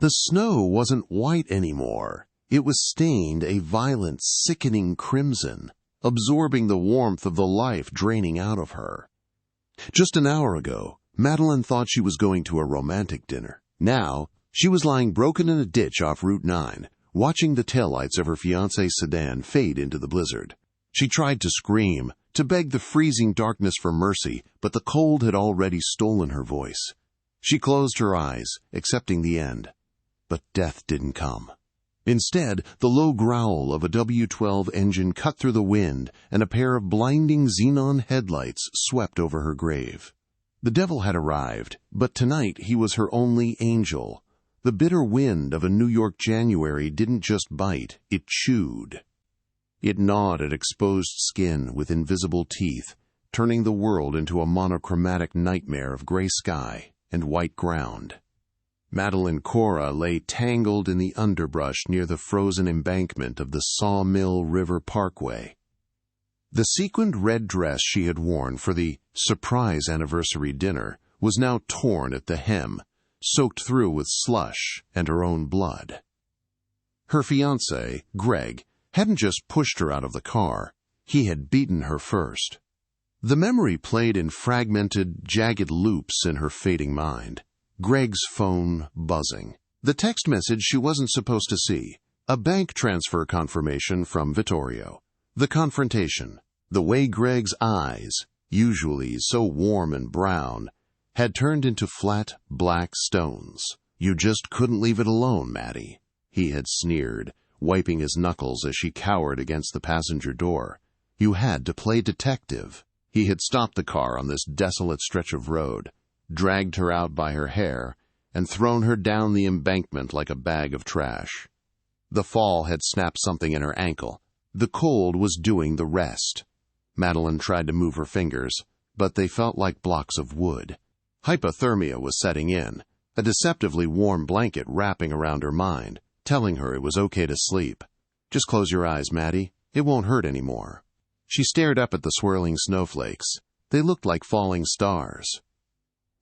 The snow wasn't white anymore. It was stained a violent, sickening crimson, absorbing the warmth of the life draining out of her. Just an hour ago, Madeline thought she was going to a romantic dinner. Now, she was lying broken in a ditch off Route 9, watching the taillights of her fiancé's sedan fade into the blizzard. She tried to scream, to beg the freezing darkness for mercy, but the cold had already stolen her voice. She closed her eyes, accepting the end. But death didn't come. Instead, the low growl of a W-12 engine cut through the wind, and a pair of blinding xenon headlights swept over her grave. The devil had arrived, but tonight he was her only angel. The bitter wind of a New York January didn't just bite, it chewed. It gnawed at exposed skin with invisible teeth, turning the world into a monochromatic nightmare of gray sky and white ground. Madeline Cora lay tangled in the underbrush near the frozen embankment of the Sawmill River Parkway. The sequined red dress she had worn for the surprise anniversary dinner was now torn at the hem, soaked through with slush and her own blood. Her fiancé, Greg, hadn't just pushed her out of the car. He had beaten her first. The memory played in fragmented, jagged loops in her fading mind. Greg's phone buzzing. The text message she wasn't supposed to see. A bank transfer confirmation from Vittorio. The confrontation. The way Greg's eyes, usually so warm and brown, had turned into flat, black stones. You just couldn't leave it alone, Maddie, he had sneered, wiping his knuckles as she cowered against the passenger door. You had to play detective. He had stopped the car on this desolate stretch of road, dragged her out by her hair, and thrown her down the embankment like a bag of trash. The fall had snapped something in her ankle. The cold was doing the rest. Madeline tried to move her fingers, but they felt like blocks of wood. Hypothermia was setting in, a deceptively warm blanket wrapping around her mind, telling her it was okay to sleep. Just close your eyes, Maddie. It won't hurt anymore. She stared up at the swirling snowflakes. They looked like falling stars.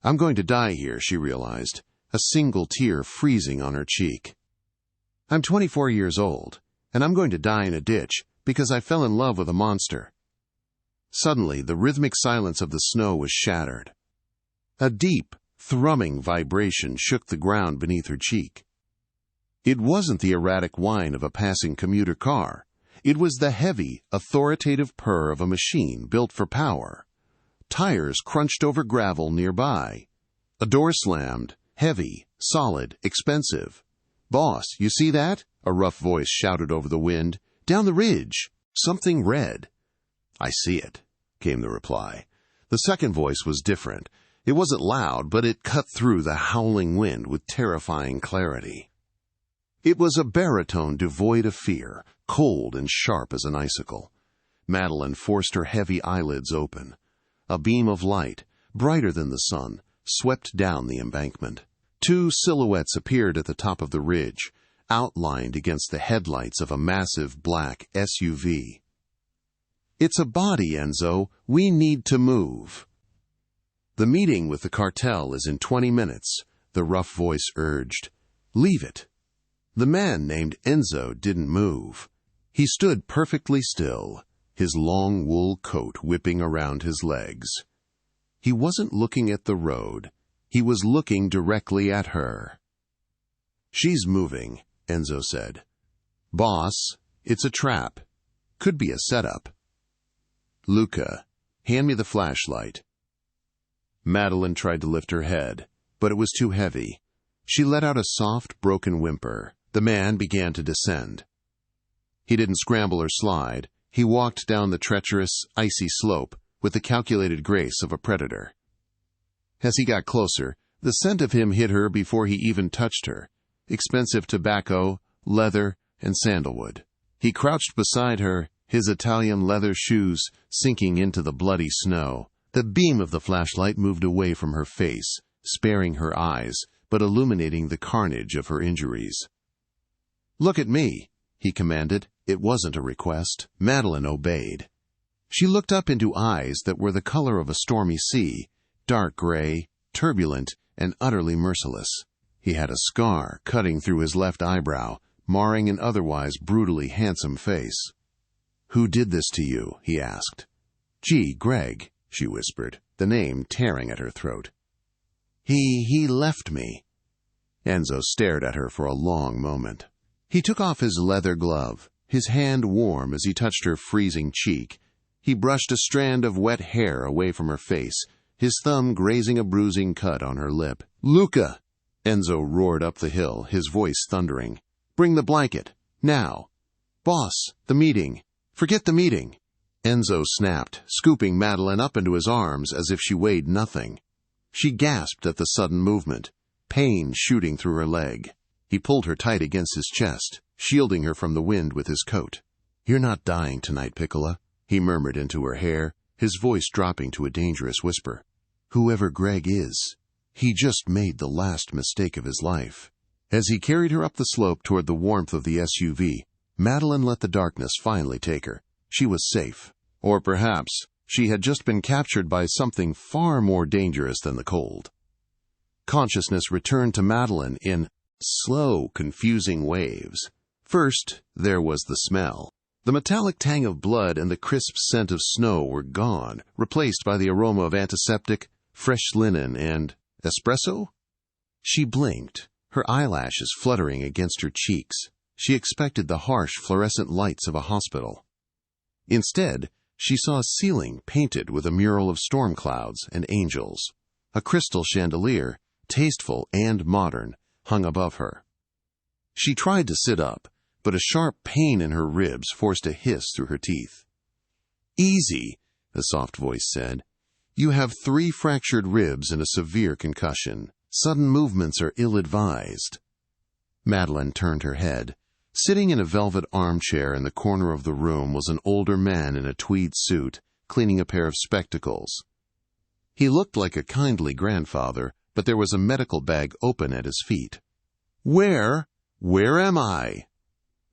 I'm going to die here, she realized, a single tear freezing on her cheek. I'm 24 years old, and I'm going to die in a ditch because I fell in love with a monster. Suddenly, the rhythmic silence of the snow was shattered. A deep, thrumming vibration shook the ground beneath her cheek. It wasn't the erratic whine of a passing commuter car. It was the heavy, authoritative purr of a machine built for power. Tires crunched over gravel nearby. A door slammed, heavy, solid, expensive. Boss, you see that? A rough voice shouted over the wind. Down the ridge. Something red. I see it, came the reply. The second voice was different. It wasn't loud, but it cut through the howling wind with terrifying clarity. It was a baritone devoid of fear, cold and sharp as an icicle. Madeline forced her heavy eyelids open. A beam of light, brighter than the sun, swept down the embankment. Two silhouettes appeared at the top of the ridge, outlined against the headlights of a massive black SUV. It's a body, Enzo. We need to move. The meeting with the cartel is in 20 minutes, the rough voice urged. Leave it. The man named Enzo didn't move. He stood perfectly still, his long wool coat whipping around his legs. He wasn't looking at the road. He was looking directly at her. She's moving, Enzo said. Boss, it's a trap. Could be a setup. Luca, hand me the flashlight. Madeline tried to lift her head, but it was too heavy. She let out a soft, broken whimper. The man began to descend. He didn't scramble or slide. He walked down the treacherous, icy slope with the calculated grace of a predator. As he got closer, the scent of him hit her before he even touched her. Expensive tobacco, leather, and sandalwood. He crouched beside her, his Italian leather shoes sinking into the bloody snow. The beam of the flashlight moved away from her face, sparing her eyes, but illuminating the carnage of her injuries. Look at me, he commanded. It wasn't a request. Madeline obeyed. She looked up into eyes that were the color of a stormy sea, dark gray, turbulent, and utterly merciless. He had a scar cutting through his left eyebrow, marring an otherwise brutally handsome face. "Who did this to you?" he asked. "Gee, Greg," she whispered, the name tearing at her throat. He left me." Enzo stared at her for a long moment. He took off his leather glove, his hand warm as he touched her freezing cheek. He brushed a strand of wet hair away from her face, his thumb grazing a bruising cut on her lip. "Luca!" Enzo roared up the hill, his voice thundering. "Bring the blanket. Now. Boss, the meeting. Forget the meeting." Enzo snapped, scooping Madeline up into his arms as if she weighed nothing. She gasped at the sudden movement, pain shooting through her leg. He pulled her tight against his chest, shielding her from the wind with his coat. "You're not dying tonight, Piccola," he murmured into her hair, his voice dropping to a dangerous whisper. "Whoever Greg is, he just made the last mistake of his life." As he carried her up the slope toward the warmth of the SUV, Madeline let the darkness finally take her. She was safe. Or perhaps she had just been captured by something far more dangerous than the cold. Consciousness returned to Madeline in slow, confusing waves. First, there was the smell. The metallic tang of blood and the crisp scent of snow were gone, replaced by the aroma of antiseptic, fresh linen, and espresso? She blinked, her eyelashes fluttering against her cheeks. She expected the harsh fluorescent lights of a hospital. Instead, she saw a ceiling painted with a mural of storm clouds and angels. A crystal chandelier, tasteful and modern, hung above her. She tried to sit up, but a sharp pain in her ribs forced a hiss through her teeth. "Easy," the soft voice said. "You have 3 fractured ribs and a severe concussion. Sudden movements are ill-advised." Madeline turned her head. Sitting in a velvet armchair in the corner of the room was an older man in a tweed suit, cleaning a pair of spectacles. He looked like a kindly grandfather, but there was a medical bag open at his feet. Where am I?"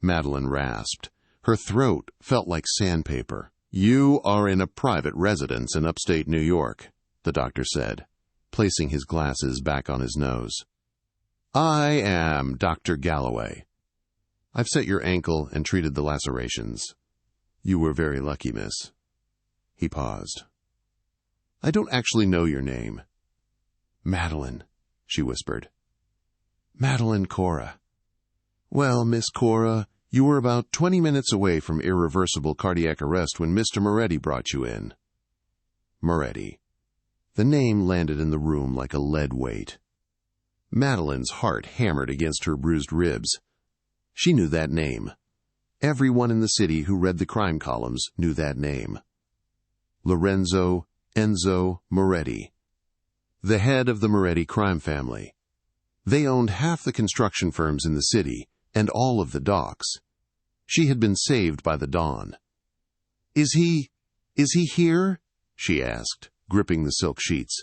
Madeline rasped. Her throat felt like sandpaper. "You are in a private residence in upstate New York," the doctor said, placing his glasses back on his nose. "I am Dr. Galloway. I've set your ankle and treated the lacerations. You were very lucky, miss." He paused. "I don't actually know your name." "Madeline," she whispered. "Madeline Cora." "Well, Miss Cora, you were about 20 minutes away from irreversible cardiac arrest when Mr. Moretti brought you in." Moretti. The name landed in the room like a lead weight. Madeline's heart hammered against her bruised ribs. She knew that name. Everyone in the city who read the crime columns knew that name. Lorenzo Enzo Moretti, the head of the Moretti crime family. They owned half the construction firms in the city and all of the docks. She had been saved by the dawn. Is he here?" she asked, gripping the silk sheets.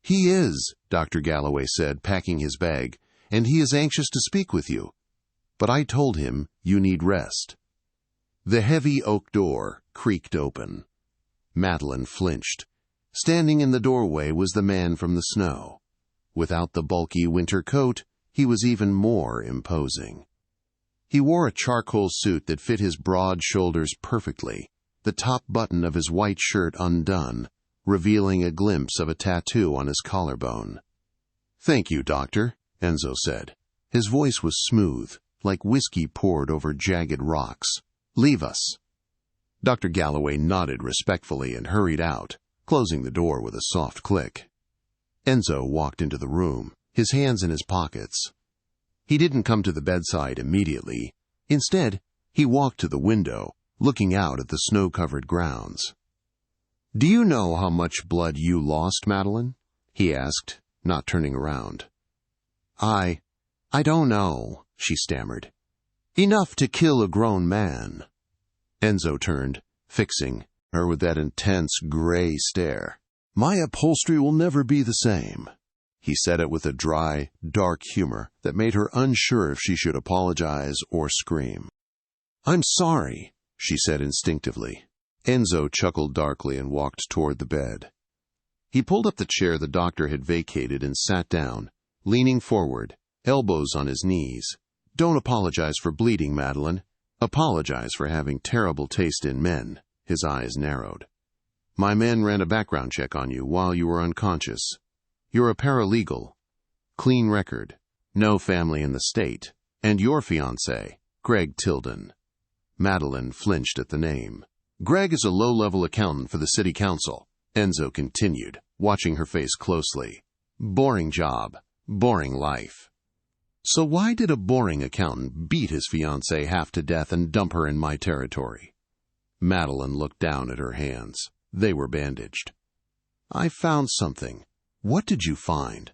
"He is," Dr. Galloway said, packing his bag, "and he is anxious to speak with you. But I told him you need rest." The heavy oak door creaked open. Madeline flinched. Standing in the doorway was the man from the snow. Without the bulky winter coat, he was even more imposing. He wore a charcoal suit that fit his broad shoulders perfectly, the top button of his white shirt undone, revealing a glimpse of a tattoo on his collarbone. "Thank you, Doctor," Enzo said. His voice was smooth, like whiskey poured over jagged rocks. "Leave us." Dr. Galloway nodded respectfully and hurried out, closing the door with a soft click. Enzo walked into the room, his hands in his pockets. He didn't come to the bedside immediately. Instead, he walked to the window, looking out at the snow-covered grounds. "Do you know how much blood you lost, Madeline?" he asked, not turning around. I don't know," she stammered. "Enough to kill a grown man." Enzo turned, fixing her with that intense gray stare. "My upholstery will never be the same." He said it with a dry, dark humor that made her unsure if she should apologize or scream. "I'm sorry," she said instinctively. Enzo chuckled darkly and walked toward the bed. He pulled up the chair the doctor had vacated and sat down, leaning forward, elbows on his knees. "Don't apologize for bleeding, Madeline. Apologize for having terrible taste in men." His eyes narrowed. "My men ran a background check on you while you were unconscious. You're a paralegal. Clean record. No family in the state. And your fiancé, Greg Tilden." Madeline flinched at the name. "Greg is a low-level accountant for the city council," Enzo continued, watching her face closely. "Boring job. Boring life." "So why did a boring accountant beat his fiancée half to death and dump her in my territory?" Madeline looked down at her hands. They were bandaged. "I found something." "What did you find?"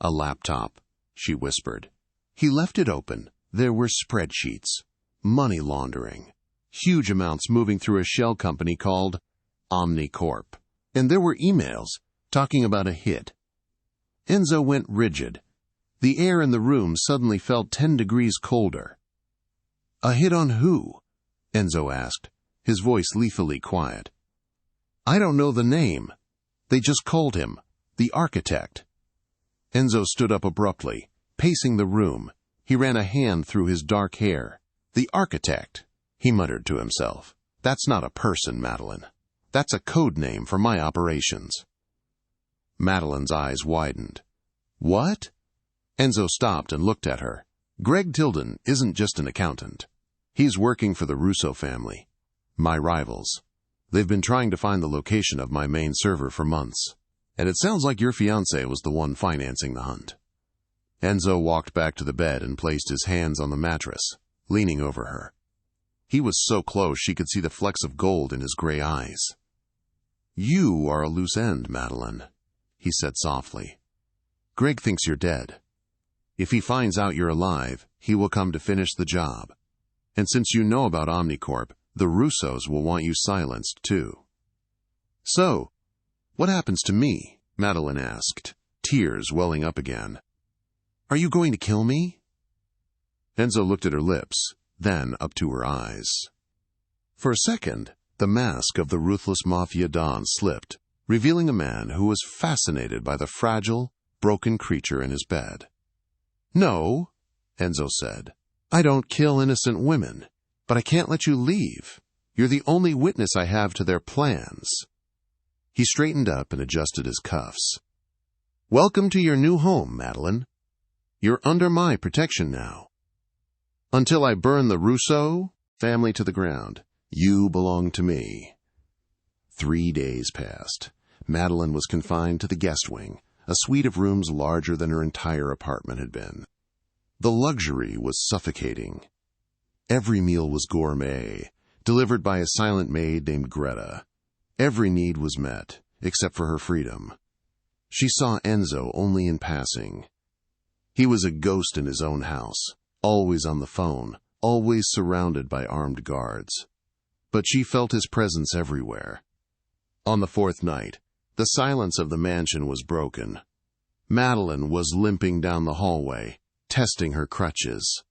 "A laptop," she whispered. He left it open. There were spreadsheets. Money laundering. Huge amounts moving through a shell company called Omnicorp. And there were emails talking about a hit. Enzo went rigid. The air in the room suddenly felt 10 degrees colder. "A hit on who?" Enzo asked, his voice lethally quiet. "I don't know the name. They just called him the architect." Enzo stood up abruptly, pacing the room. He ran a hand through his dark hair. "The architect," he muttered to himself. "That's not a person, Madeline. That's a code name for my operations." Madeline's eyes widened. "What?" Enzo stopped and looked at her. "Greg Tilden isn't just an accountant. He's working for the Russo family, my rivals. They've been trying to find the location of my main server for months. And it sounds like your fiancé was the one financing the hunt." Enzo walked back to the bed and placed his hands on the mattress, leaning over her. He was so close she could see the flecks of gold in his gray eyes. "You are a loose end, Madeline," he said softly. "Greg thinks you're dead. If he finds out you're alive, he will come to finish the job. And since you know about Omnicorp, the Russos will want you silenced too." "So, what happens to me?" Madeline asked, tears welling up again. "Are you going to kill me?" Enzo looked at her lips, then up to her eyes. For a second, the mask of the ruthless Mafia Don slipped, revealing a man who was fascinated by the fragile, broken creature in his bed. "No," Enzo said. "I don't kill innocent women, but I can't let you leave. You're the only witness I have to their plans." He straightened up and adjusted his cuffs. "Welcome to your new home, Madeline. You're under my protection now. Until I burn the Russo family to the ground, you belong to me." 3 days passed. Madeline was confined to the guest wing, a suite of rooms larger than her entire apartment had been. The luxury was suffocating. Every meal was gourmet, delivered by a silent maid named Greta. Every need was met, except for her freedom. She saw Enzo only in passing. He was a ghost in his own house, always on the phone, always surrounded by armed guards. But she felt his presence everywhere. On the 4th night, the silence of the mansion was broken. Madeline was limping down the hallway, testing her crutches.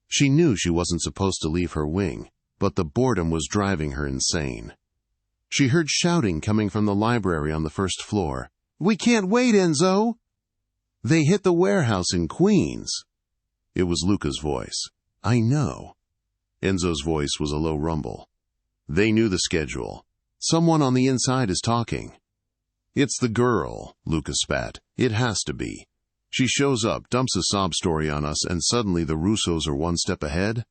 She knew she wasn't supposed to leave her wing, but the boredom was driving her insane. She heard shouting coming from the library on the 1st floor. "We can't wait, Enzo!" "They hit the warehouse in Queens." It was Luca's voice. "I know." Enzo's voice was a low rumble. "They knew the schedule. Someone on the inside is talking." "It's the girl," Luca spat. "It has to be. She shows up, dumps a sob story on us, and suddenly the Russos are one step ahead.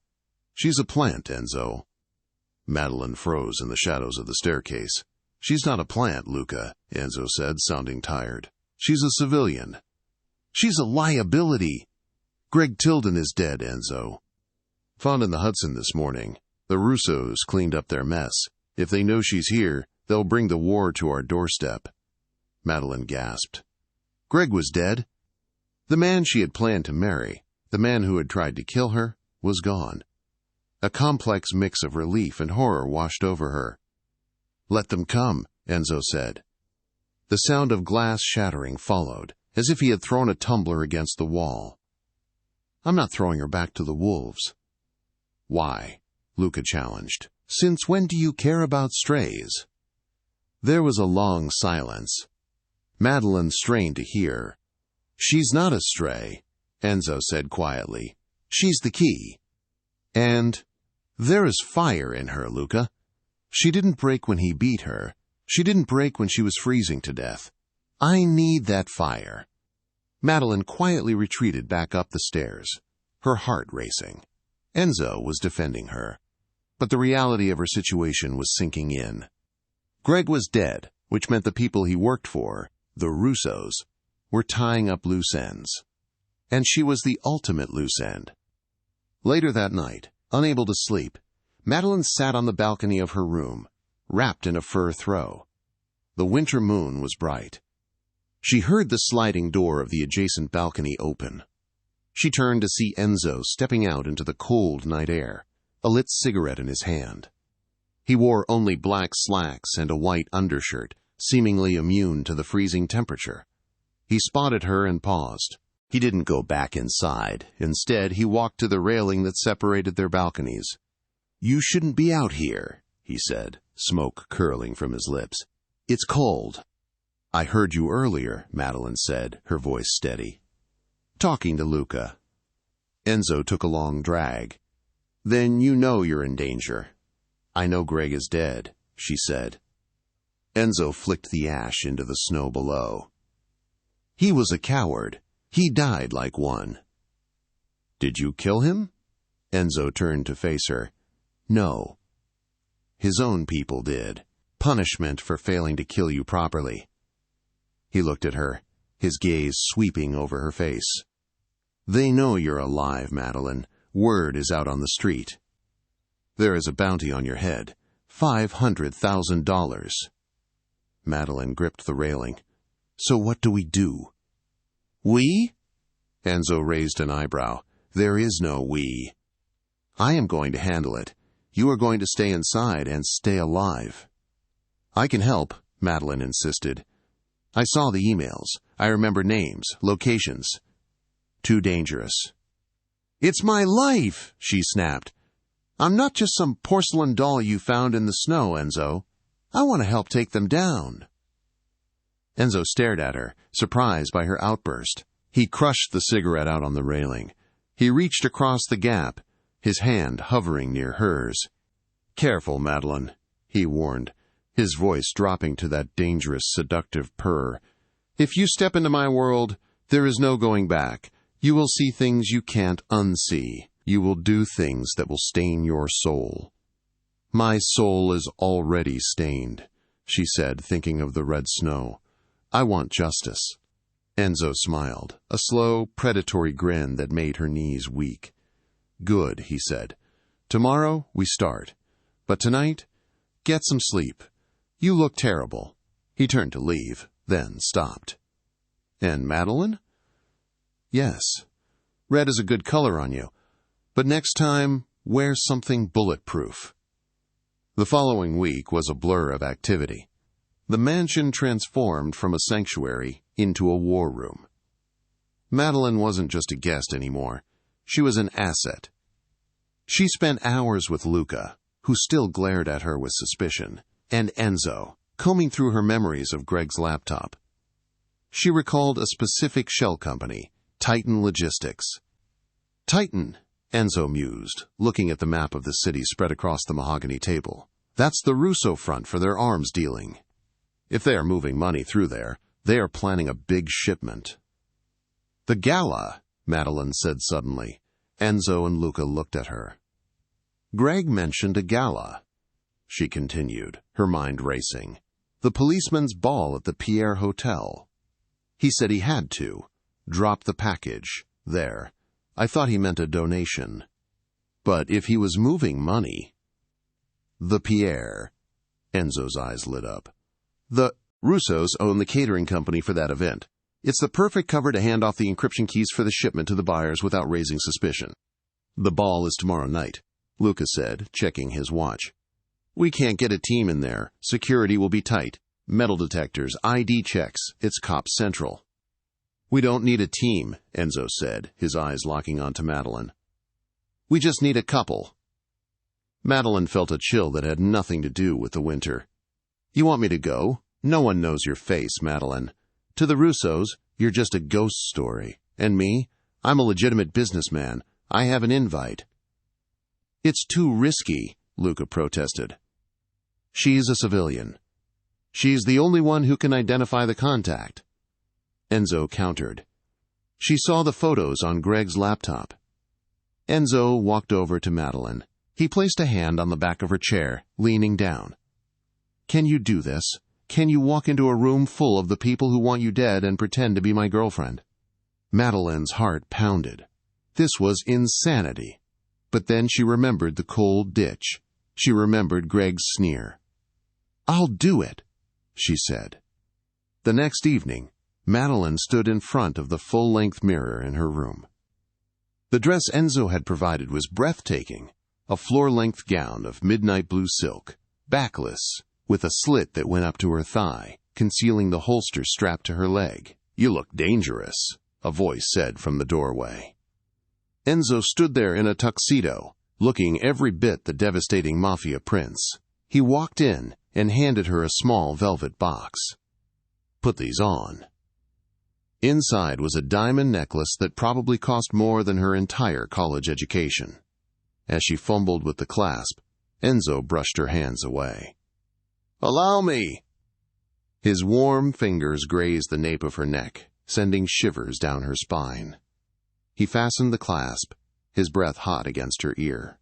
She's a plant, Enzo." Madeline froze in the shadows of the staircase. "She's not a plant, Luca," Enzo said, sounding tired. "She's a civilian." "She's a liability." "Greg Tilden is dead, Enzo. Found in the Hudson this morning. The Russos cleaned up their mess. If they know she's here, they'll bring the war to our doorstep." Madeline gasped. Greg was dead. The man she had planned to marry, the man who had tried to kill her, was gone. A complex mix of relief and horror washed over her. "Let them come," Enzo said. The sound of glass shattering followed, as if he had thrown a tumbler against the wall. "I'm not throwing her back to the wolves." "Why?" Luca challenged. "Since when do you care about strays?" There was a long silence. Madeline strained to hear. "She's not a stray," Enzo said quietly. "She's the key. And there is fire in her, Luca. She didn't break when he beat her. She didn't break when she was freezing to death. I need that fire." Madeline quietly retreated back up the stairs, her heart racing. Enzo was defending her, but the reality of her situation was sinking in. Greg was dead, which meant the people he worked for, the Russos, were tying up loose ends. And she was the ultimate loose end. Later that night, unable to sleep, Madeline sat on the balcony of her room, wrapped in a fur throw. The winter moon was bright. She heard the sliding door of the adjacent balcony open. She turned to see Enzo stepping out into the cold night air, a lit cigarette in his hand. He wore only black slacks and a white undershirt, seemingly immune to the freezing temperature. He spotted her and paused. He didn't go back inside. Instead, he walked to the railing that separated their balconies. "You shouldn't be out here," he said, smoke curling from his lips. "It's cold." "I heard you earlier," Madeline said, her voice steady. "Talking to Luca." Enzo took a long drag. "Then you know you're in danger." "I know Greg is dead," she said. Enzo flicked the ash into the snow below. "He was a coward. He died like one." "Did you kill him?" Enzo turned to face her. "No. His own people did. Punishment for failing to kill you properly." He looked at her, his gaze sweeping over her face. "They know you're alive, Madeline. Word is out on the street. There is a bounty on your head. $500,000. Madeline gripped the railing. "So what do we do?" "We?" Enzo raised an eyebrow. "There is no we. I am going to handle it. You are going to stay inside and stay alive." "I can help," Madeline insisted. "I saw the emails. I remember names, locations." "Too dangerous." "It's my life," she snapped. "I'm not just some porcelain doll you found in the snow, Enzo. I want to help take them down." Enzo stared at her, surprised by her outburst. He crushed the cigarette out on the railing. He reached across the gap, his hand hovering near hers. "Careful, Madeline," he warned, his voice dropping to that dangerous, seductive purr. "If you step into my world, there is no going back. You will see things you can't unsee. You will do things that will stain your soul." "My soul is already stained," she said, thinking of the red snow. "I want justice." Enzo smiled, a slow, predatory grin that made her knees weak. "Good," he said. "Tomorrow we start. But tonight, get some sleep. You look terrible." He turned to leave, then stopped. "And Madeline?" "Yes. Red is a good color on you. But next time, wear something bulletproof." The following week was a blur of activity. The mansion transformed from a sanctuary into a war room. Madeline wasn't just a guest anymore. She was an asset. She spent hours with Luca, who still glared at her with suspicion, and Enzo, combing through her memories of Greg's laptop. She recalled a specific shell company, Titan Logistics. "Titan," Enzo mused, looking at the map of the city spread across the mahogany table. "That's the Russo front for their arms dealing. If they are moving money through there, they are planning a big shipment." "The gala," Madeline said suddenly. Enzo and Luca looked at her. "Greg mentioned a gala," she continued, her mind racing. "The policeman's ball at the Pierre Hotel. He said he had to. Drop the package. There. I thought he meant a donation. But if he was moving money—" "The Pierre." Enzo's eyes lit up. "The Russos own the catering company for that event. It's the perfect cover to hand off the encryption keys for the shipment to the buyers without raising suspicion." "The ball is tomorrow night," Luca said, checking his watch. "We can't get a team in there. Security will be tight. Metal detectors, ID checks. It's Cop Central." "We don't need a team," Enzo said, his eyes locking onto Madeline. "We just need a couple." Madeline felt a chill that had nothing to do with the winter. "You want me to go? No one knows your face, Madeline. To the Russos, You're just a ghost story. And me? I'm a legitimate businessman. I have an invite." "It's too risky," Luca protested. "She's a civilian. She's the only one who can identify the contact." Enzo countered. "She saw the photos on Greg's laptop." Enzo walked over to Madeline. He placed a hand on the back of her chair, leaning down. "Can you do this? Can you walk into a room full of the people who want you dead and pretend to be my girlfriend?" Madeline's heart pounded. This was insanity. But then she remembered the cold ditch. She remembered Greg's sneer. "I'll do it," she said. The next evening, Madeline stood in front of the full-length mirror in her room. The dress Enzo had provided was breathtaking, a floor-length gown of midnight blue silk, backless, with a slit that went up to her thigh, concealing the holster strapped to her leg. "You look dangerous," a voice said from the doorway. Enzo stood there in a tuxedo, looking every bit the devastating Mafia prince. He walked in and handed her a small velvet box. "Put these on." Inside was a diamond necklace that probably cost more than her entire college education. As she fumbled with the clasp, Enzo brushed her hands away. "Allow me!" His warm fingers grazed the nape of her neck, sending shivers down her spine. He fastened the clasp, his breath hot against her ear.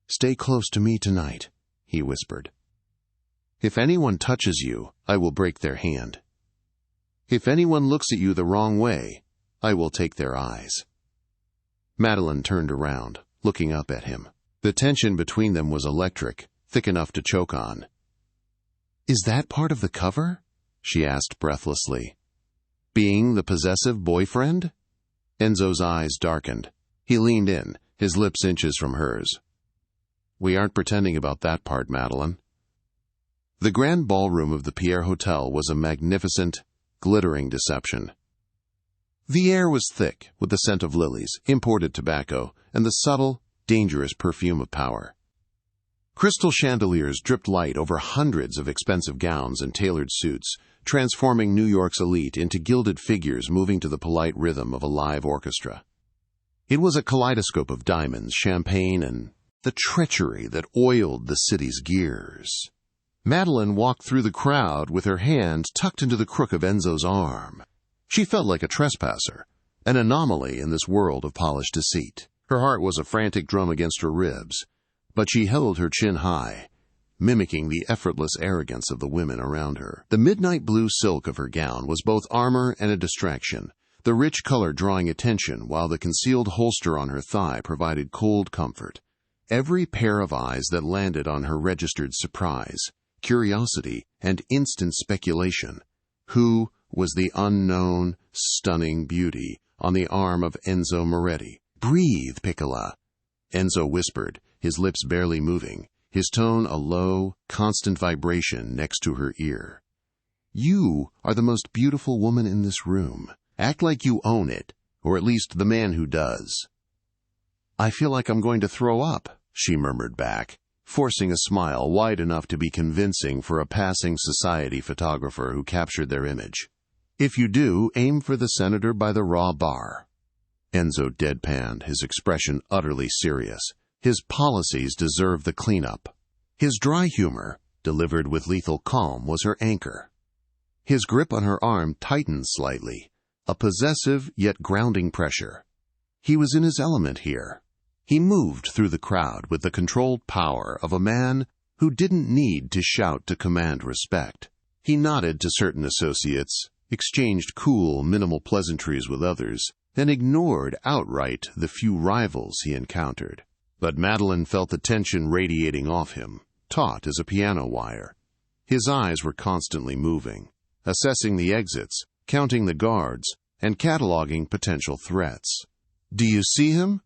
"Stay close to me tonight," he whispered. "If anyone touches you, I will break their hand. If anyone looks at you the wrong way, I will take their eyes." Madeline turned around, looking up at him. The tension between them was electric, thick enough to choke on. "Is that part of the cover?" she asked breathlessly. "Being the possessive boyfriend?" Enzo's eyes darkened. He leaned in, his lips inches from hers. "We aren't pretending about that part, Madeline." The grand ballroom of the Pierre Hotel was a magnificent, glittering deception. The air was thick with the scent of lilies, imported tobacco, and the subtle, dangerous perfume of power. Crystal chandeliers dripped light over hundreds of expensive gowns and tailored suits, transforming New York's elite into gilded figures moving to the polite rhythm of a live orchestra. It was a kaleidoscope of diamonds, champagne, and the treachery that oiled the city's gears. Madeline walked through the crowd with her hand tucked into the crook of Enzo's arm. She felt like a trespasser, an anomaly in this world of polished deceit. Her heart was a frantic drum against her ribs, but she held her chin high, mimicking the effortless arrogance of the women around her. The midnight blue silk of her gown was both armor and a distraction, the rich color drawing attention while the concealed holster on her thigh provided cold comfort. Every pair of eyes that landed on her registered surprise, curiosity, and instant speculation. Who was the unknown, stunning beauty on the arm of Enzo Moretti? "Breathe, Piccola," Enzo whispered, his lips barely moving, his tone a low, constant vibration next to her ear. "You are the most beautiful woman in this room. Act like you own it, or at least the man who does." "I feel like I'm going to throw up," she murmured back, forcing a smile wide enough to be convincing for a passing society photographer who captured their image. "If you do, aim for the senator by the raw bar." Enzo deadpanned, his expression utterly serious. His policies deserved the cleanup. His dry humor, delivered with lethal calm, was her anchor. His grip on her arm tightened slightly, a possessive yet grounding pressure. He was in his element here. He moved through the crowd with the controlled power of a man who didn't need to shout to command respect. He nodded to certain associates, exchanged cool, minimal pleasantries with others, and ignored outright the few rivals he encountered. But Madeline felt the tension radiating off him, taut as a piano wire. His eyes were constantly moving, assessing the exits, counting the guards, and cataloging potential threats. "Do you see him?"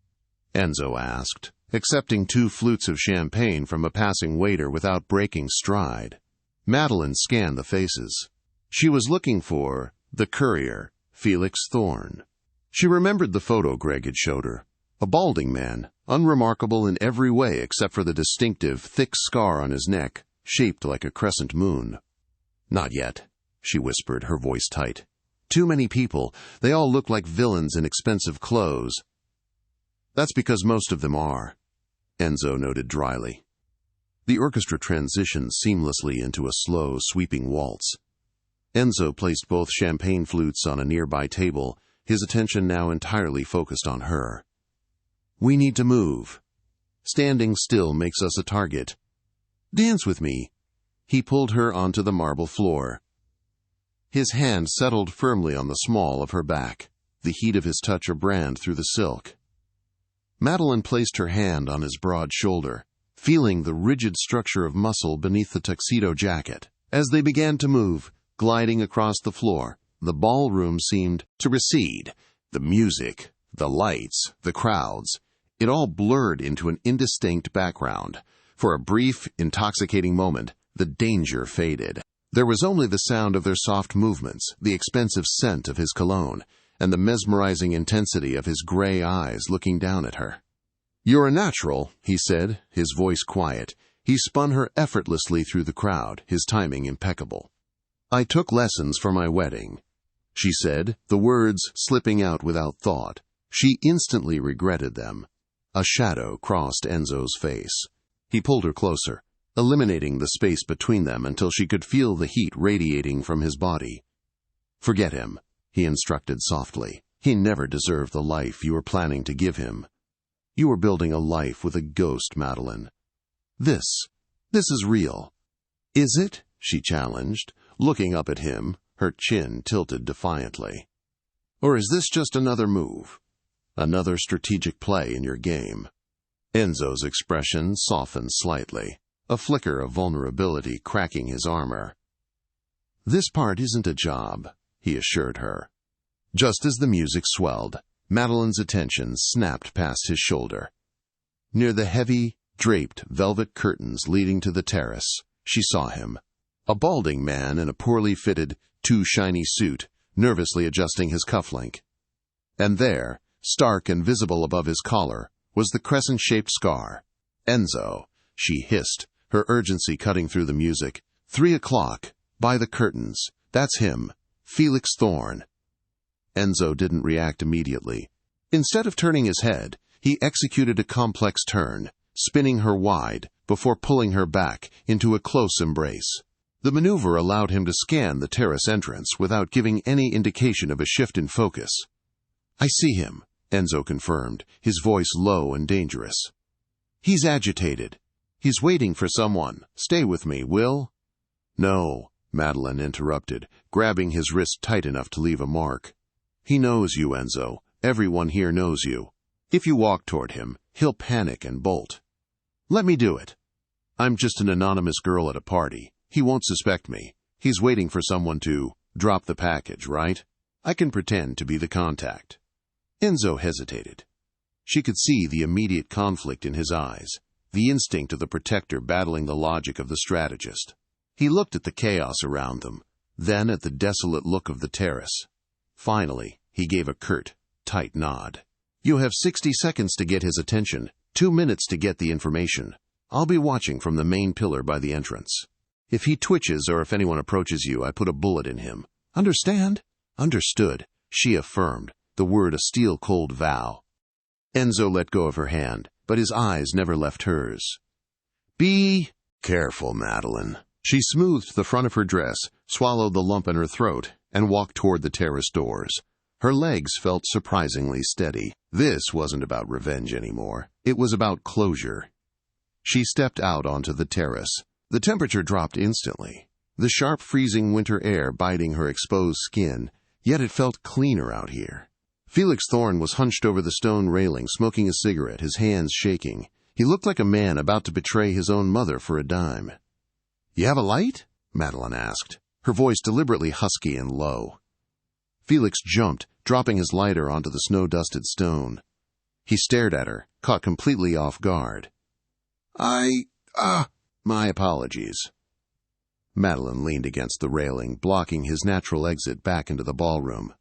Enzo asked, accepting 2 flutes of champagne from a passing waiter without breaking stride. Madeline scanned the faces. She was looking for the courier, Felix Thorne. She remembered the photo Greg had showed her. A balding man, unremarkable in every way except for the distinctive, thick scar on his neck, shaped like a crescent moon. "Not yet," she whispered, her voice tight. Too many people. They all look like villains in expensive clothes. That's because most of them are, Enzo noted dryly. The orchestra transitioned seamlessly into a slow, sweeping waltz. Enzo placed both champagne flutes on a nearby table, his attention now entirely focused on her. We need to move. Standing still makes us a target. Dance with me. He pulled her onto the marble floor. His hand settled firmly on the small of her back, the heat of his touch a brand through the silk. Madeline placed her hand on his broad shoulder, feeling the rigid structure of muscle beneath the tuxedo jacket. As they began to move, gliding across the floor, the ballroom seemed to recede. The music, the lights, the crowds, it all blurred into an indistinct background. For a brief, intoxicating moment, the danger faded. There was only the sound of their soft movements, the expensive scent of his cologne, and the mesmerizing intensity of his gray eyes looking down at her. You're a natural, he said, his voice quiet. He spun her effortlessly through the crowd, his timing impeccable. I took lessons for my wedding, she said, the words slipping out without thought. She instantly regretted them. A shadow crossed Enzo's face. He pulled her closer, eliminating the space between them until she could feel the heat radiating from his body. Forget him, he instructed softly. He never deserved the life you were planning to give him. You were building a life with a ghost, Madeline. This is real. Is it? She challenged, looking up at him, her chin tilted defiantly. Or is this just another move? Another strategic play in your game? Enzo's expression softened slightly, a flicker of vulnerability cracking his armor. This part isn't a job, he assured her. Just as the music swelled, Madeline's attention snapped past his shoulder. Near the heavy, draped velvet curtains leading to the terrace, she saw him, a balding man in a poorly fitted, too shiny suit, nervously adjusting his cufflink. And there, stark and visible above his collar, was the crescent-shaped scar. Enzo, she hissed, her urgency cutting through the music. 3 o'clock, by the curtains. That's him, Felix Thorne. Enzo didn't react immediately. Instead of turning his head, he executed a complex turn, spinning her wide before pulling her back into a close embrace. The maneuver allowed him to scan the terrace entrance without giving any indication of a shift in focus. I see him, Enzo confirmed, his voice low and dangerous. He's agitated. He's waiting for someone. Stay with me, Will? No, Madeline interrupted, grabbing his wrist tight enough to leave a mark. He knows you, Enzo. Everyone here knows you. If you walk toward him, he'll panic and bolt. Let me do it. I'm just an anonymous girl at a party. He won't suspect me. He's waiting for someone to drop the package, right? I can pretend to be the contact. Enzo hesitated. She could see the immediate conflict in his eyes, the instinct of the protector battling the logic of the strategist. He looked at the chaos around them, then at the desolate look of the terrace. Finally, he gave a curt, tight nod. You have 60 seconds to get his attention, 2 minutes to get the information. I'll be watching from the main pillar by the entrance. If he twitches or if anyone approaches you, I put a bullet in him. Understand? Understood, she affirmed, the word a steel-cold vow. Enzo let go of her hand, but his eyes never left hers. Be careful, Madeline. She smoothed the front of her dress, swallowed the lump in her throat, and walked toward the terrace doors. Her legs felt surprisingly steady. This wasn't about revenge anymore. It was about closure. She stepped out onto the terrace. The temperature dropped instantly, the sharp freezing winter air biting her exposed skin, yet it felt cleaner out here. Felix Thorne was hunched over the stone railing, smoking a cigarette, his hands shaking. He looked like a man about to betray his own mother for a dime. You have a light? Madeline asked, her voice deliberately husky and low. Felix jumped, dropping his lighter onto the snow-dusted stone. He stared at her, caught completely off guard. My apologies. Madeline leaned against the railing, blocking his natural exit back into the ballroom.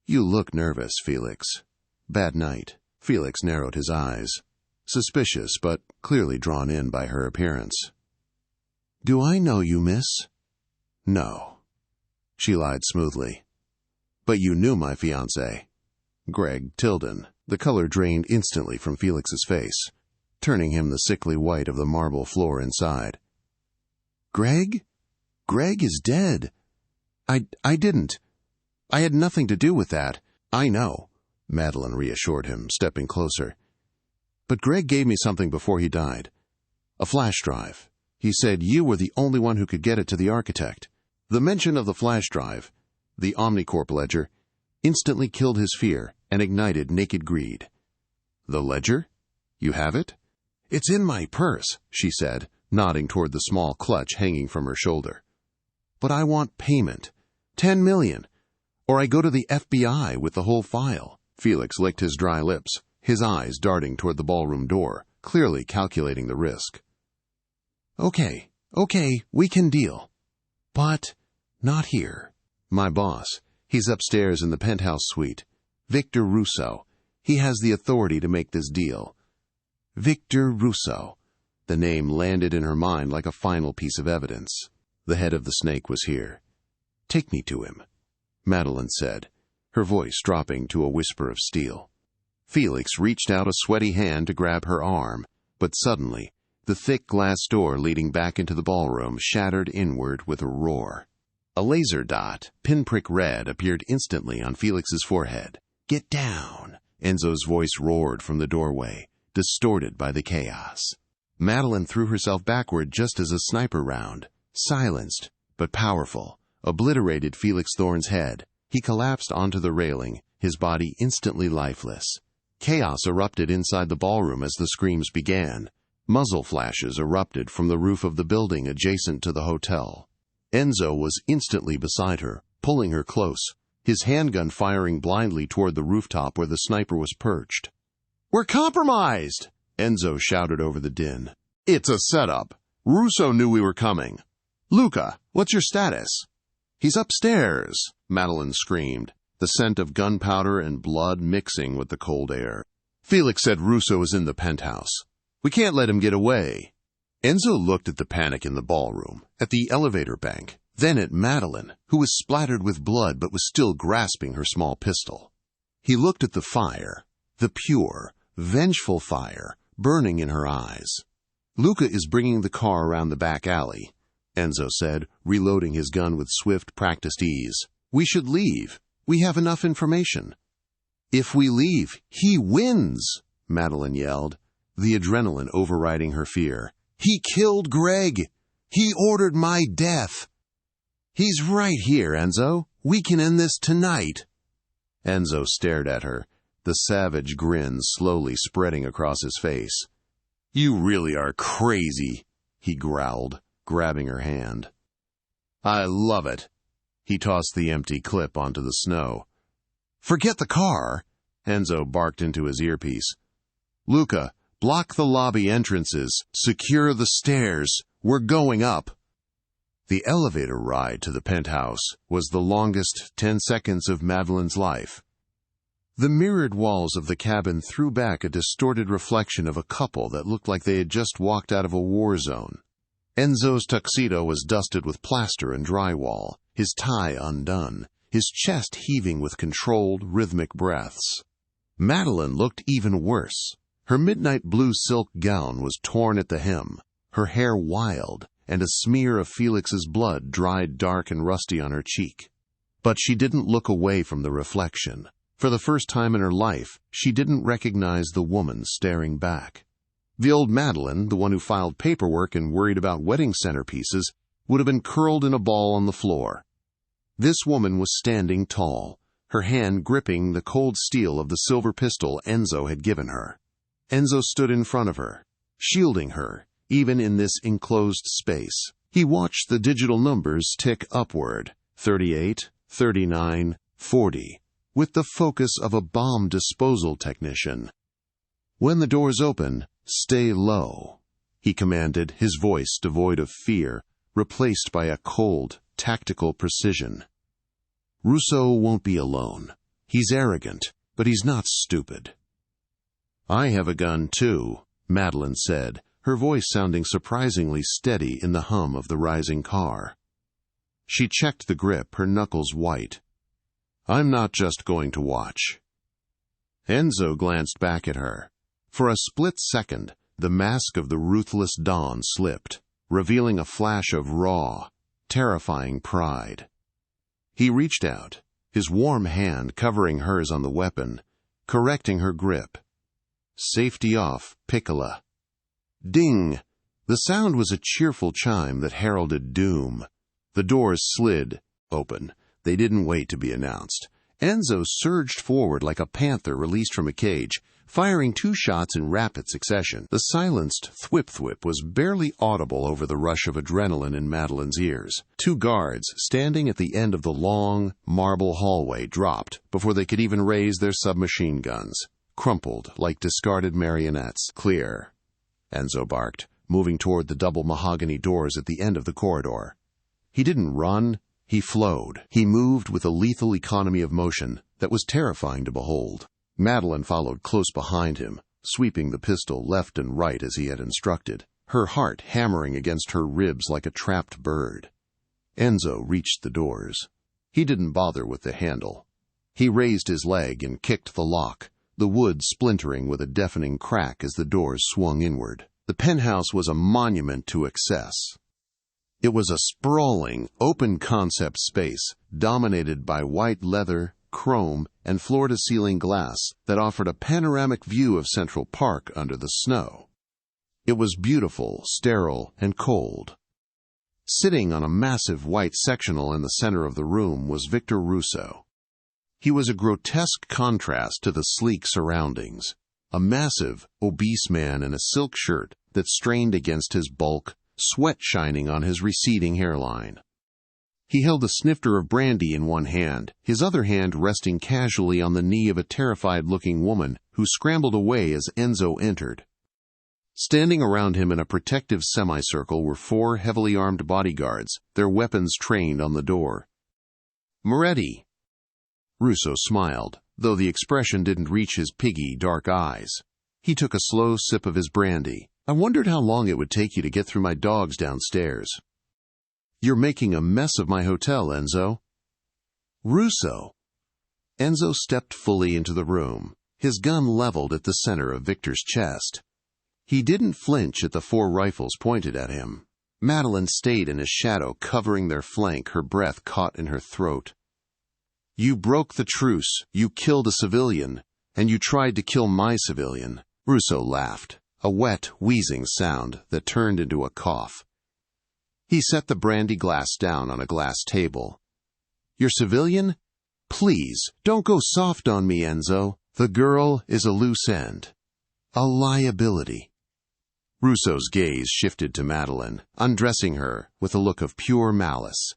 You look nervous, Felix. Bad night. Felix narrowed his eyes, suspicious but clearly drawn in by her appearance. Do I know you, miss? No. She lied smoothly. But you knew my fiancé. Greg Tilden. The color drained instantly from Felix's face, turning him the sickly white of the marble floor inside. Greg? Greg is dead. I didn't. I had nothing to do with that. I know, Madeline reassured him, stepping closer. But Greg gave me something before he died. A flash drive. He said you were the only one who could get it to the architect. The mention of the flash drive, the Omnicorp ledger, instantly killed his fear and ignited naked greed. The ledger? You have it? It's in my purse, she said, nodding toward the small clutch hanging from her shoulder. But I want payment. 10 million. Or I go to the FBI with the whole file. Felix licked his dry lips, his eyes darting toward the ballroom door, clearly calculating the risk. Okay, we can deal. But not here. My boss, he's upstairs in the penthouse suite. Victor Russo. He has the authority to make this deal. Victor Russo. The name landed in her mind like a final piece of evidence. The head of the snake was here. Take me to him, Madeline said, her voice dropping to a whisper of steel. Felix reached out a sweaty hand to grab her arm, but suddenly, the thick glass door leading back into the ballroom shattered inward with a roar. A laser dot, pinprick red, appeared instantly on Felix's forehead. Get down, Enzo's voice roared from the doorway, distorted by the chaos. Madeline threw herself backward just as a sniper round, silenced but powerful, obliterated Felix Thorne's head. He collapsed onto the railing, his body instantly lifeless. Chaos erupted inside the ballroom as the screams began. Muzzle flashes erupted from the roof of the building adjacent to the hotel. Enzo was instantly beside her, pulling her close, his handgun firing blindly toward the rooftop where the sniper was perched. We're compromised! Enzo shouted over the din. It's a setup. Russo knew we were coming. Luca, what's your status? He's upstairs, Madeline screamed, the scent of gunpowder and blood mixing with the cold air. Felix said Russo is in the penthouse. We can't let him get away. Enzo looked at the panic in the ballroom, at the elevator bank, then at Madeline, who was splattered with blood but was still grasping her small pistol. He looked at the fire, the pure, vengeful fire, burning in her eyes. Luca is bringing the car around the back alley, Enzo said, reloading his gun with swift, practiced ease. We should leave. We have enough information. If we leave, he wins, Madeline yelled, the adrenaline overriding her fear. He killed Greg. He ordered my death. He's right here, Enzo. We can end this tonight. Enzo stared at her, the savage grin slowly spreading across his face. You really are crazy, he growled, grabbing her hand. I love it. He tossed the empty clip onto the snow. Forget the car, Enzo barked into his earpiece. Luca, block the lobby entrances. Secure the stairs. We're going up. The elevator ride to the penthouse was the longest 10 seconds of Madeline's life. The mirrored walls of the cabin threw back a distorted reflection of a couple that looked like they had just walked out of a war zone. Enzo's tuxedo was dusted with plaster and drywall, his tie undone, his chest heaving with controlled, rhythmic breaths. Madeline looked even worse. Her midnight blue silk gown was torn at the hem, her hair wild, and a smear of Felix's blood dried dark and rusty on her cheek. But she didn't look away from the reflection. For the first time in her life, she didn't recognize the woman staring back. The old Madeline, the one who filed paperwork and worried about wedding centerpieces, would have been curled in a ball on the floor. This woman was standing tall, her hand gripping the cold steel of the silver pistol Enzo had given her. Enzo stood in front of her, shielding her, even in this enclosed space. He watched the digital numbers tick upward, 38, 39, 40, with the focus of a bomb disposal technician. When the doors open, stay low, he commanded, his voice devoid of fear, replaced by a cold, tactical precision. Russo won't be alone. He's arrogant, but he's not stupid. I have a gun too, Madeline said, her voice sounding surprisingly steady in the hum of the rising car. She checked the grip, her knuckles white. I'm not just going to watch." Enzo glanced back at her. For a split second, the mask of the ruthless Don slipped, revealing a flash of raw, terrifying pride. He reached out, his warm hand covering hers on the weapon, correcting her grip. "Safety off, Piccola." Ding! The sound was a cheerful chime that heralded doom. The doors slid open. They didn't wait to be announced. Enzo surged forward like a panther released from a cage, firing 2 shots in rapid succession. The silenced thwip-thwip was barely audible over the rush of adrenaline in Madeline's ears. 2 guards, standing at the end of the long, marble hallway, dropped before they could even raise their submachine guns, crumpled like discarded marionettes. "Clear," Enzo barked, moving toward the double mahogany doors at the end of the corridor. He didn't run, he flowed. He moved with a lethal economy of motion that was terrifying to behold. Madeline followed close behind him, sweeping the pistol left and right as he had instructed, her heart hammering against her ribs like a trapped bird. Enzo reached the doors. He didn't bother with the handle. He raised his leg and kicked the lock, the wood splintering with a deafening crack as the doors swung inward. The penthouse was a monument to excess. It was a sprawling, open-concept space dominated by white leather, chrome, and floor-to-ceiling glass that offered a panoramic view of Central Park under the snow. It was beautiful, sterile, and cold. Sitting on a massive white sectional in the center of the room was Victor Russo. He was a grotesque contrast to the sleek surroundings, a massive, obese man in a silk shirt that strained against his bulk, sweat shining on his receding hairline. He held a snifter of brandy in one hand, his other hand resting casually on the knee of a terrified-looking woman who scrambled away as Enzo entered. Standing around him in a protective semicircle were 4 heavily armed bodyguards, their weapons trained on the door. "Moretti." Russo smiled, though the expression didn't reach his piggy, dark eyes. He took a slow sip of his brandy. "I wondered how long it would take you to get through my dogs downstairs." "You're making a mess of my hotel, Enzo." "Russo." Enzo stepped fully into the room, his gun leveled at the center of Victor's chest. He didn't flinch at the 4 rifles pointed at him. Madeline stayed in his shadow, covering their flank, her breath caught in her throat. "You broke the truce, you killed a civilian, and you tried to kill my civilian." Russo laughed, a wet, wheezing sound that turned into a cough. He set the brandy glass down on a glass table. "Your civilian? Please, don't go soft on me, Enzo. The girl is a loose end. A liability." Russo's gaze shifted to Madeline, undressing her with a look of pure malice.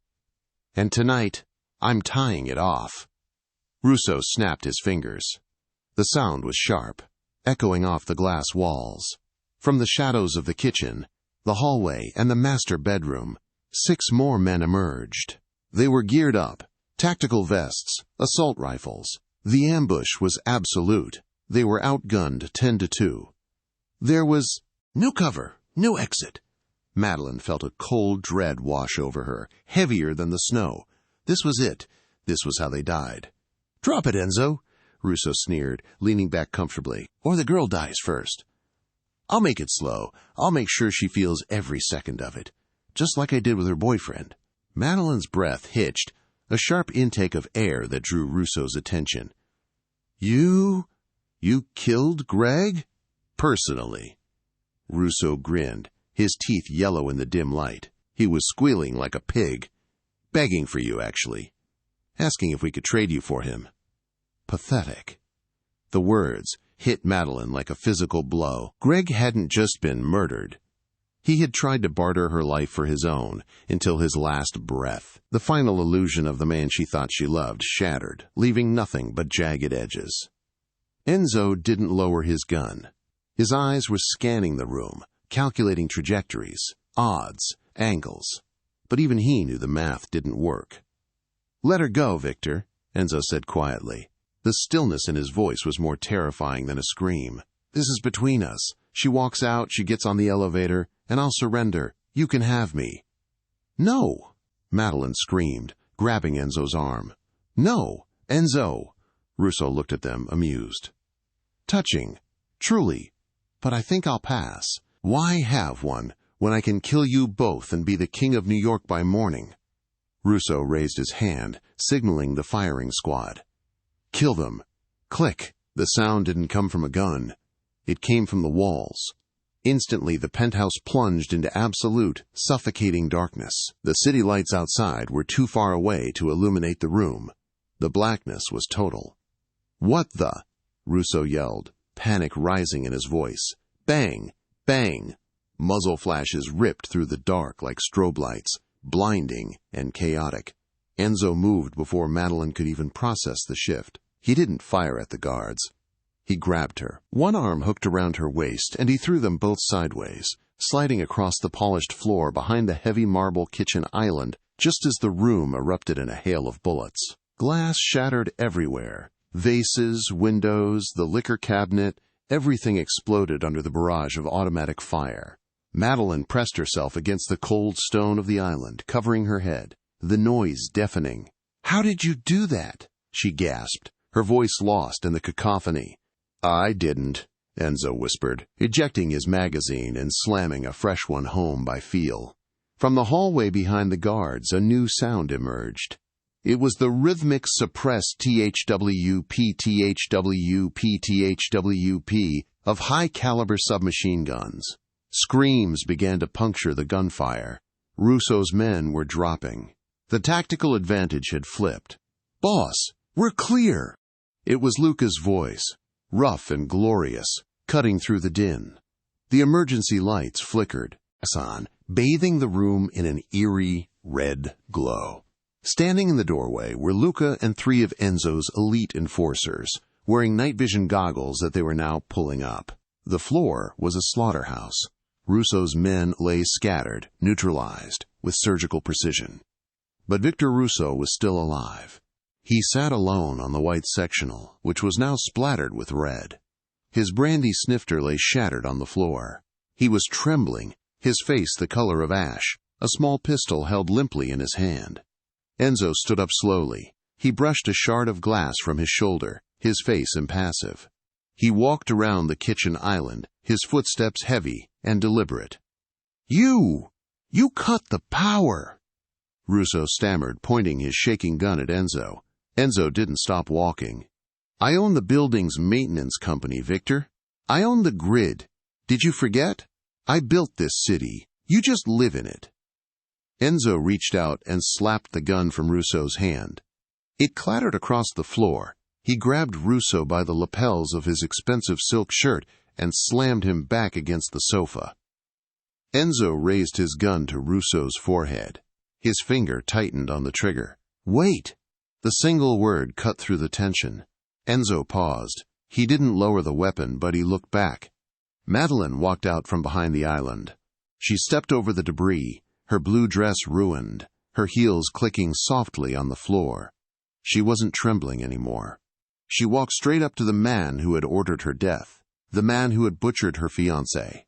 "And tonight, I'm tying it off." Russo snapped his fingers. The sound was sharp, echoing off the glass walls. From the shadows of the kitchen, the hallway, and the master bedroom, 6 more men emerged. They were geared up, tactical vests, assault rifles. The ambush was absolute. They were outgunned 10-2. There was no cover, no exit. Madeline felt a cold dread wash over her, heavier than the snow. This was it. This was how they died. "Drop it, Enzo," Russo sneered, leaning back comfortably. "Or the girl dies first." "I'll make it slow. I'll make sure she feels every second of it. Just like I did with her boyfriend." Madeline's breath hitched, a sharp intake of air that drew Russo's attention. You killed Greg?" "Personally." Russo grinned, his teeth yellow in the dim light. He was squealing like a pig. "Begging for you, actually. Asking if we could trade you for him." Pathetic. The words hit Madeline like a physical blow. Greg hadn't just been murdered. He had tried to barter her life for his own until his last breath. The final illusion of the man she thought she loved shattered, leaving nothing but jagged edges. Enzo didn't lower his gun. His eyes were scanning the room, calculating trajectories, odds, angles. But even he knew the math didn't work. "Let her go, Victor," Enzo said quietly. The stillness in his voice was more terrifying than a scream. "This is between us. She walks out, she gets on the elevator, and I'll surrender. You can have me." "No!" Madeline screamed, grabbing Enzo's arm. "No! Enzo. Russo looked at them, amused. Touching, truly, but I think I'll pass. Why have one when I can kill you both and be the king of New York by morning? Russo raised his hand, signaling the firing squad. Kill them. Click. The sound didn't come from a gun. It came from the walls. Instantly, the penthouse plunged into absolute, suffocating darkness. The city lights outside were too far away to illuminate the room. The blackness was total. What the? Russo yelled, panic rising in his voice. Bang! Bang! Muzzle flashes ripped through the dark like strobe lights, blinding and chaotic. Enzo moved before Madeline could even process the shift. He didn't fire at the guards. He grabbed her. One arm hooked around her waist, and he threw them both sideways, sliding across the polished floor behind the heavy marble kitchen island just as the room erupted in a hail of bullets. Glass shattered everywhere. Vases, windows, the liquor cabinet, everything exploded under the barrage of automatic fire. Madeline pressed herself against the cold stone of the island, covering her head, the noise deafening. "How did you do that?" she gasped, her voice lost in the cacophony. "I didn't," Enzo whispered, ejecting his magazine and slamming a fresh one home by feel. From the hallway behind the guards, a new sound emerged. It was the rhythmic suppressed THWP THWP THWP of high-caliber submachine guns. Screams began to puncture the gunfire. Russo's men were dropping. The tactical advantage had flipped. "Boss, we're clear!" It was Luca's voice, rough and glorious, cutting through the din. The emergency lights flickered, bathing the room in an eerie red glow. Standing in the doorway were Luca and 3 of Enzo's elite enforcers, wearing night vision goggles that they were now pulling up. The floor was a slaughterhouse. Russo's men lay scattered, neutralized, with surgical precision. But Victor Russo was still alive. He sat alone on the white sectional, which was now splattered with red. His brandy snifter lay shattered on the floor. He was trembling, his face the color of ash, a small pistol held limply in his hand. Enzo stood up slowly. He brushed a shard of glass from his shoulder, his face impassive. He walked around the kitchen island, his footsteps heavy and deliberate. You cut the power!" Russo stammered, pointing his shaking gun at Enzo. Enzo didn't stop walking. "I own the building's maintenance company, Victor. I own the grid. Did you forget? I built this city. You just live in it." Enzo reached out and slapped the gun from Russo's hand. It clattered across the floor. He grabbed Russo by the lapels of his expensive silk shirt and slammed him back against the sofa. Enzo raised his gun to Russo's forehead. His finger tightened on the trigger. "Wait!" The single word cut through the tension. Enzo paused. He didn't lower the weapon, but he looked back. Madeline walked out from behind the island. She stepped over the debris, her blue dress ruined, her heels clicking softly on the floor. She wasn't trembling anymore. She walked straight up to the man who had ordered her death, the man who had butchered her fiancé.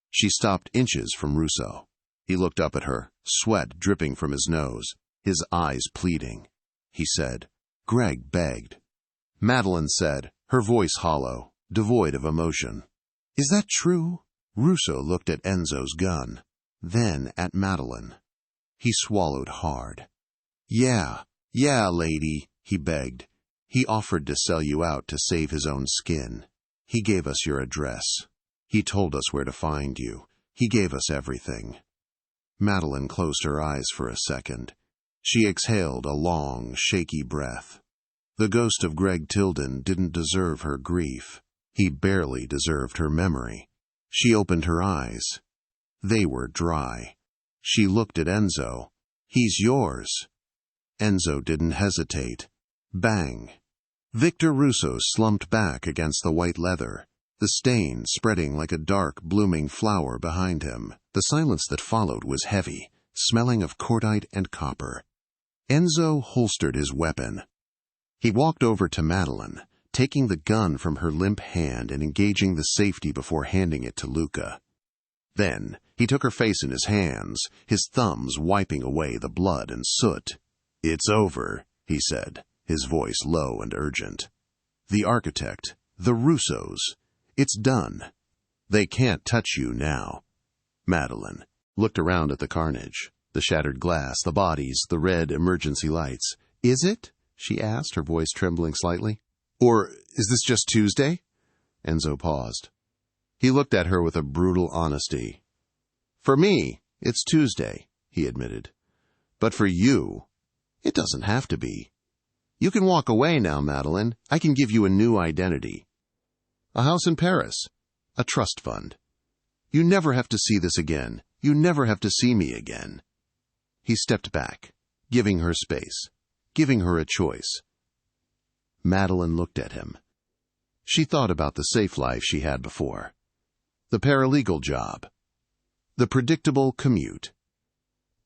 She stopped inches from Russo. He looked up at her, sweat dripping from his nose, his eyes pleading. He said, "Greg begged." Madeline said, her voice hollow, devoid of emotion, "Is that true?" Russo looked at Enzo's gun, then at Madeline. He swallowed hard. Yeah, lady," he begged. "He offered to sell you out to save his own skin. He gave us your address. He told us where to find you. He gave us everything." Madeline closed her eyes for a second. She exhaled a long, shaky breath. The ghost of Greg Tilden didn't deserve her grief. He barely deserved her memory. She opened her eyes. They were dry. She looked at Enzo. "He's yours." Enzo didn't hesitate. Bang! Victor Russo slumped back against the white leather, the stain spreading like a dark, blooming flower behind him. The silence that followed was heavy, smelling of cordite and copper. Enzo holstered his weapon. He walked over to Madeline, taking the gun from her limp hand and engaging the safety before handing it to Luca. Then he took her face in his hands, his thumbs wiping away the blood and soot. "It's over," he said, his voice low and urgent. "The architect, the Russos. It's done. They can't touch you now." Madeline looked around at the carnage, the shattered glass, the bodies, the red emergency lights. "Is it?" she asked, her voice trembling slightly. "Or is this just Tuesday?" Enzo paused. He looked at her with a brutal honesty. "For me, it's Tuesday," he admitted. "But for you, it doesn't have to be. You can walk away now, Madeline. I can give you a new identity. A house in Paris. A trust fund. You never have to see this again. You never have to see me again." He stepped back, giving her space, giving her a choice. Madeline looked at him. She thought about the safe life she had before. The paralegal job. The predictable commute.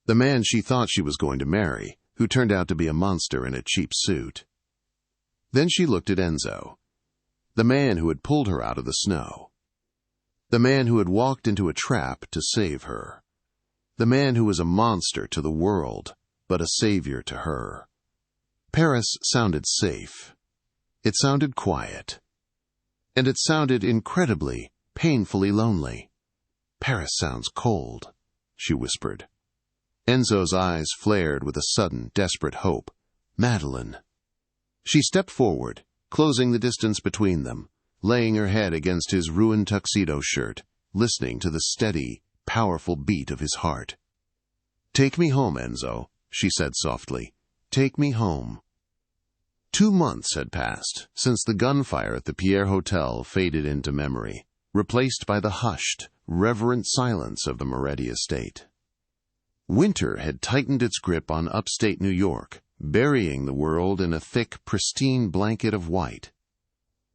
The man she thought she was going to marry, who turned out to be a monster in a cheap suit. Then she looked at Enzo, the man who had pulled her out of the snow. The man who had walked into a trap to save her. The man who was a monster to the world, but a savior to her. Paris sounded safe. It sounded quiet. And it sounded incredibly, painfully lonely. "Paris sounds cold," she whispered. Enzo's eyes flared with a sudden, desperate hope. "Madeline." She stepped forward, closing the distance between them, laying her head against his ruined tuxedo shirt, listening to the steady, powerful beat of his heart. "Take me home, Enzo," she said softly. "Take me home." 2 months had passed since the gunfire at the Pierre Hotel faded into memory, replaced by the hushed, reverent silence of the Moretti estate. Winter had tightened its grip on upstate New York, burying the world in a thick, pristine blanket of white.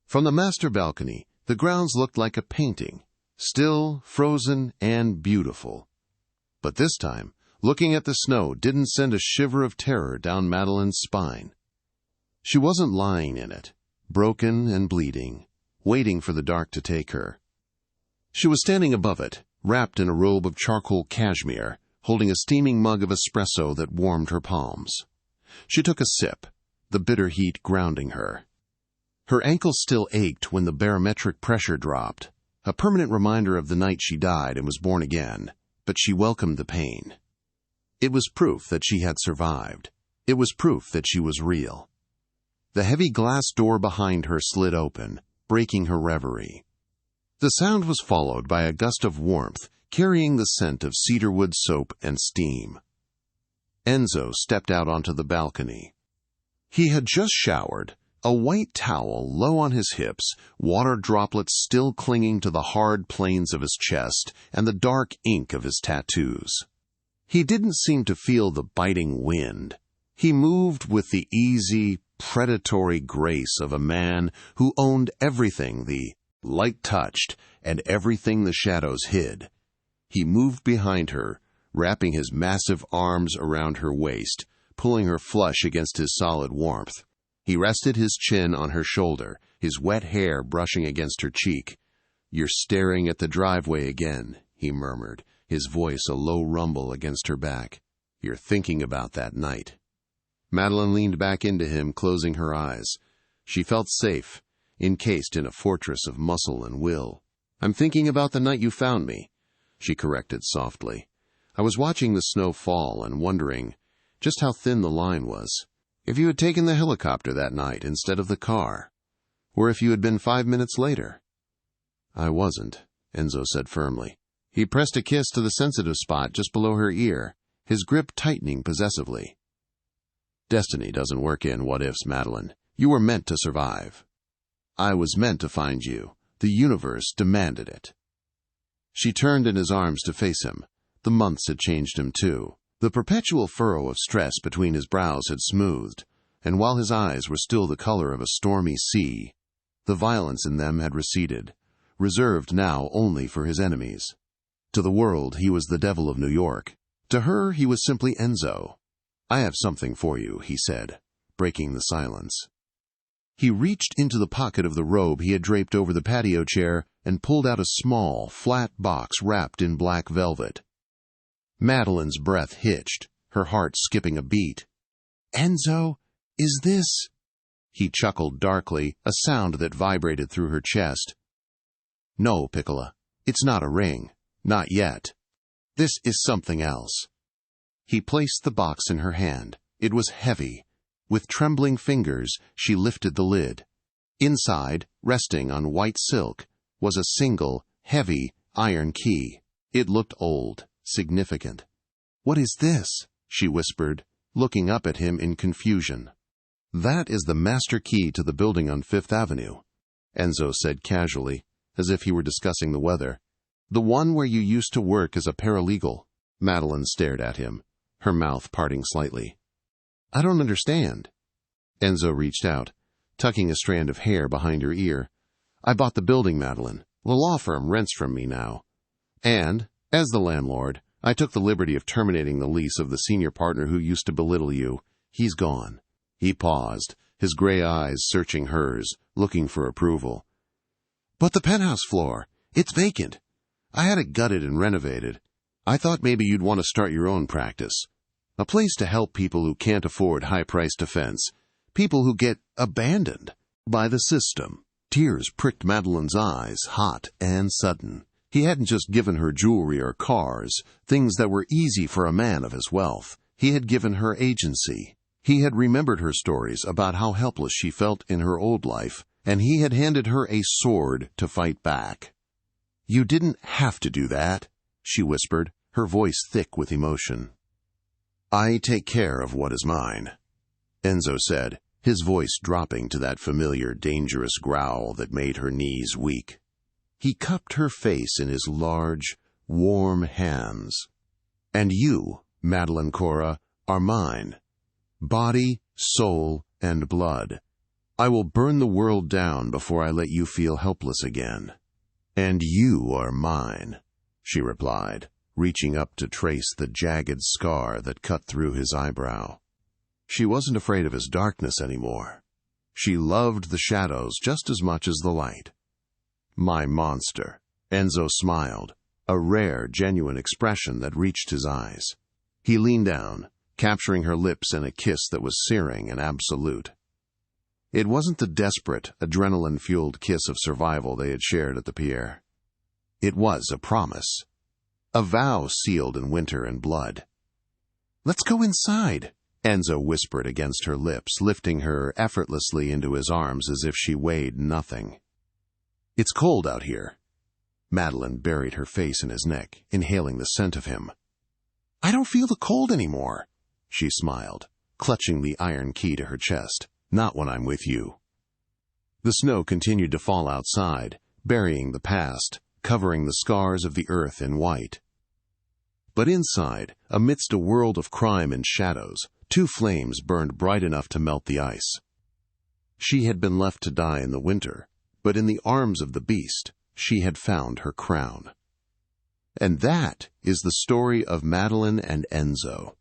From the master balcony, the grounds looked like a painting, still, frozen, and beautiful. But this time, looking at the snow didn't send a shiver of terror down Madeline's spine. She wasn't lying in it, broken and bleeding, waiting for the dark to take her. She was standing above it, wrapped in a robe of charcoal cashmere, holding a steaming mug of espresso that warmed her palms. She took a sip, the bitter heat grounding her. Her ankles still ached when the barometric pressure dropped, a permanent reminder of the night she died and was born again, but she welcomed the pain. It was proof that she had survived. It was proof that she was real. The heavy glass door behind her slid open, breaking her reverie. The sound was followed by a gust of warmth, carrying the scent of cedarwood soap and steam. Enzo stepped out onto the balcony. He had just showered, a white towel low on his hips, water droplets still clinging to the hard planes of his chest and the dark ink of his tattoos. He didn't seem to feel the biting wind. He moved with the easy, predatory grace of a man who owned everything the light touched and everything the shadows hid. He moved behind her, wrapping his massive arms around her waist, pulling her flush against his solid warmth. He rested his chin on her shoulder, his wet hair brushing against her cheek. "You're staring at the driveway again," he murmured, his voice a low rumble against her back. "You're thinking about that night." Madeline leaned back into him, closing her eyes. She felt safe, encased in a fortress of muscle and will. "I'm thinking about the night you found me," she corrected softly. "I was watching the snow fall and wondering just how thin the line was. If you had taken the helicopter that night instead of the car, or if you had been 5 minutes later." "I wasn't," Enzo said firmly. He pressed a kiss to the sensitive spot just below her ear, his grip tightening possessively. "Destiny doesn't work in what-ifs, Madeline. You were meant to survive. I was meant to find you. The universe demanded it." She turned in his arms to face him. The months had changed him, too. The perpetual furrow of stress between his brows had smoothed, and while his eyes were still the color of a stormy sea, the violence in them had receded, reserved now only for his enemies. To the world, he was the devil of New York. To her, he was simply Enzo. "I have something for you," he said, breaking the silence. He reached into the pocket of the robe he had draped over the patio chair and pulled out a small, flat box wrapped in black velvet. Madeline's breath hitched, her heart skipping a beat. "Enzo, is this—" He chuckled darkly, a sound that vibrated through her chest. No, Piccola, it's not a ring. Not yet. This is something else. He placed the box in her hand. It was heavy. With trembling fingers, she lifted the lid. Inside, resting on white silk, was a single, heavy, iron key. It looked old, significant. "What is this?" she whispered, looking up at him in confusion. "That is the master key to the building on Fifth Avenue," Enzo said casually, as if he were discussing the weather. "The one where you used to work as a paralegal." Madeline stared at him, her mouth parting slightly. "I don't understand." Enzo reached out, tucking a strand of hair behind her ear. "I bought the building, Madeline. The law firm rents from me now. And, as the landlord, I took the liberty of terminating the lease of the senior partner who used to belittle you. He's gone." He paused, his gray eyes searching hers, looking for approval. "But the penthouse floor, it's vacant. I had it gutted and renovated. I thought maybe you'd want to start your own practice. A place to help people who can't afford high-priced defense, people who get abandoned by the system." Tears pricked Madeline's eyes, hot and sudden. He hadn't just given her jewelry or cars, things that were easy for a man of his wealth. He had given her agency. He had remembered her stories about how helpless she felt in her old life, and he had handed her a sword to fight back. "You didn't have to do that," she whispered, her voice thick with emotion. "I take care of what is mine," Enzo said, his voice dropping to that familiar, dangerous growl that made her knees weak. He cupped her face in his large, warm hands. "And you, Madeline Cora, are mine. Body, soul, and blood. I will burn the world down before I let you feel helpless again." "And you are mine," she replied, reaching up to trace the jagged scar that cut through his eyebrow. She wasn't afraid of his darkness anymore. She loved the shadows just as much as the light. "My monster," Enzo smiled, a rare, genuine expression that reached his eyes. He leaned down, capturing her lips in a kiss that was searing and absolute. It wasn't the desperate, adrenaline-fueled kiss of survival they had shared at the pier. It was a promise. A vow sealed in winter and blood. "Let's go inside," Enzo whispered against her lips, lifting her effortlessly into his arms as if she weighed nothing. "It's cold out here." Madeline buried her face in his neck, inhaling the scent of him. "I don't feel the cold anymore," she smiled, clutching the iron key to her chest. "Not when I'm with you." The snow continued to fall outside, burying the past, covering the scars of the earth in white. But inside, amidst a world of crime and shadows, two flames burned bright enough to melt the ice. She had been left to die in the winter, but in the arms of the beast, she had found her crown. And that is the story of Madeline and Enzo.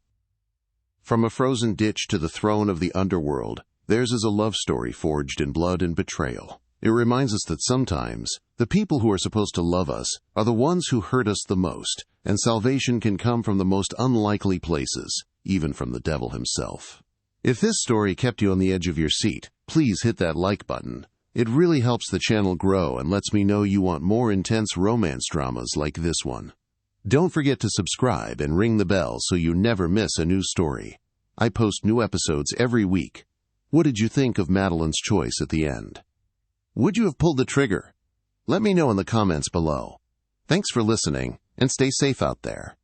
From a frozen ditch to the throne of the underworld, theirs is a love story forged in blood and betrayal. It reminds us that sometimes the people who are supposed to love us are the ones who hurt us the most, and salvation can come from the most unlikely places, even from the devil himself. If this story kept you on the edge of your seat, please hit that like button. It really helps the channel grow and lets me know you want more intense romance dramas like this one. Don't forget to subscribe and ring the bell so you never miss a new story. I post new episodes every week. What did you think of Madeline's choice at the end? Would you have pulled the trigger? Let me know in the comments below. Thanks for listening, and stay safe out there.